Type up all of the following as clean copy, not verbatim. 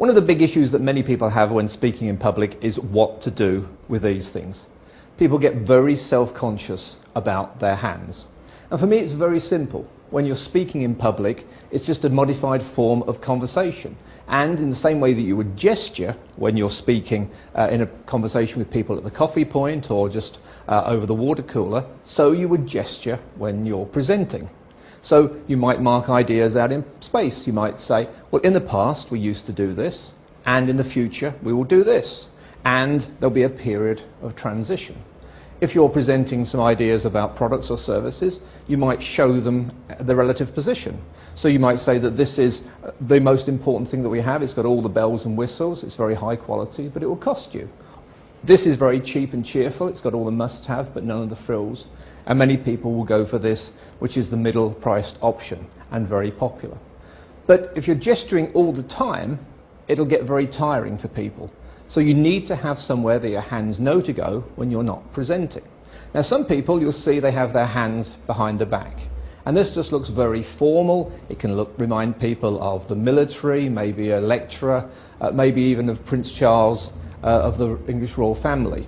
One of the big issues that many people have when speaking in public is what to do with these things. People get very self-conscious about their hands. And for me, it's very simple. When you're speaking in public, it's just a modified form of conversation. And in the same way that you would gesture when you're speaking in a conversation with people at the coffee point or just over the water cooler, so you would gesture when you're presenting. So you might mark ideas out in space. You might say, well, in the past we used to do this, and in the future we will do this. And there'll be a period of transition. If you're presenting some ideas about products or services, you might show them the relative position. So you might say that this is the most important thing that we have. It's got all the bells and whistles. It's very high quality, but it will cost you. This is very cheap and cheerful. It's got all the must-have, but none of the frills. And many people will go for this, which is the middle-priced option and very popular. But if you're gesturing all the time, it'll get very tiring for people. So you need to have somewhere that your hands know to go when you're not presenting. Now, some people, you'll see they have their hands behind the back. And this just looks very formal. It can remind people of the military, maybe a lecturer, maybe even of Prince Charles of the English royal family.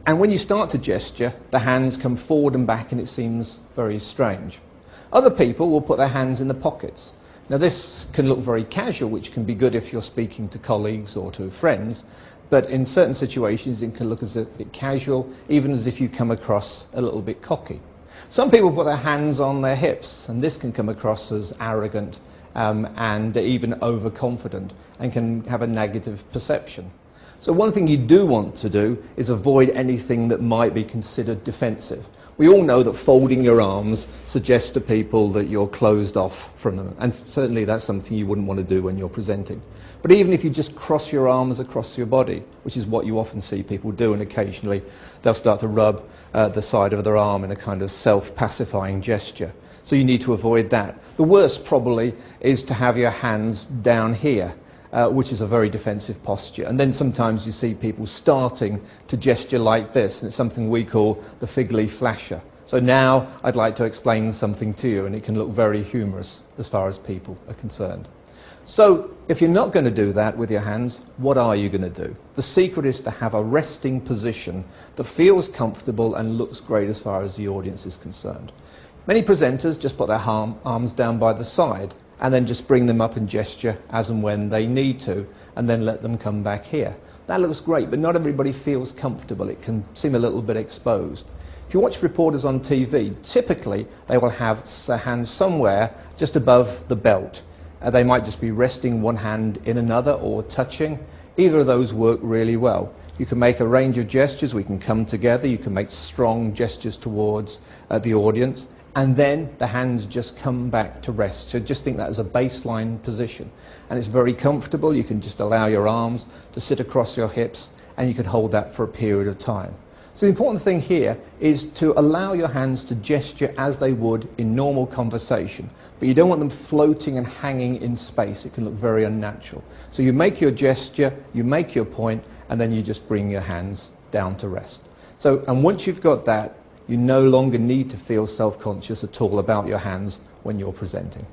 And when you start to gesture, the hands come forward and back and it seems very strange. Other people will put their hands in the pockets. Now this can look very casual, which can be good if you're speaking to colleagues or to friends, but in certain situations it can look as a bit casual, even as if you come across a little bit cocky. Some people put their hands on their hips, and this can come across as arrogant and even overconfident, and can have a negative perception. So one thing you do want to do is avoid anything that might be considered defensive. We all know that folding your arms suggests to people that you're closed off from them, and certainly that's something you wouldn't want to do when you're presenting. But even if you just cross your arms across your body, which is what you often see people do, and occasionally they'll start to rub the side of their arm in a kind of self-pacifying gesture. So you need to avoid that. The worst probably is to have your hands down here, which is a very defensive posture. And then sometimes you see people starting to gesture like this, and it's something we call the fig leaf flasher. So now I'd like to explain something to you, and it can look very humorous as far as people are concerned. So if you're not going to do that with your hands, what are you going to do? The secret is to have a resting position that feels comfortable and looks great as far as the audience is concerned. Many presenters just put their arms down by the side and then just bring them up and gesture as and when they need to, and then let them come back here. That looks great, but not everybody feels comfortable. It can seem a little bit exposed. If you watch reporters on TV, typically they will have their hands somewhere just above the belt. They might just be resting one hand in another or touching. Either of those work really well. You can make a range of gestures. We can come together. You can make strong gestures towards the audience. And then the hands just come back to rest. So just think that as a baseline position. And it's very comfortable. You can just allow your arms to sit across your hips, and you can hold that for a period of time. So the important thing here is to allow your hands to gesture as they would in normal conversation. But you don't want them floating and hanging in space. It can look very unnatural. So you make your gesture, you make your point, and then you just bring your hands down to rest. And once you've got that, you no longer need to feel self-conscious at all about your hands when you're presenting.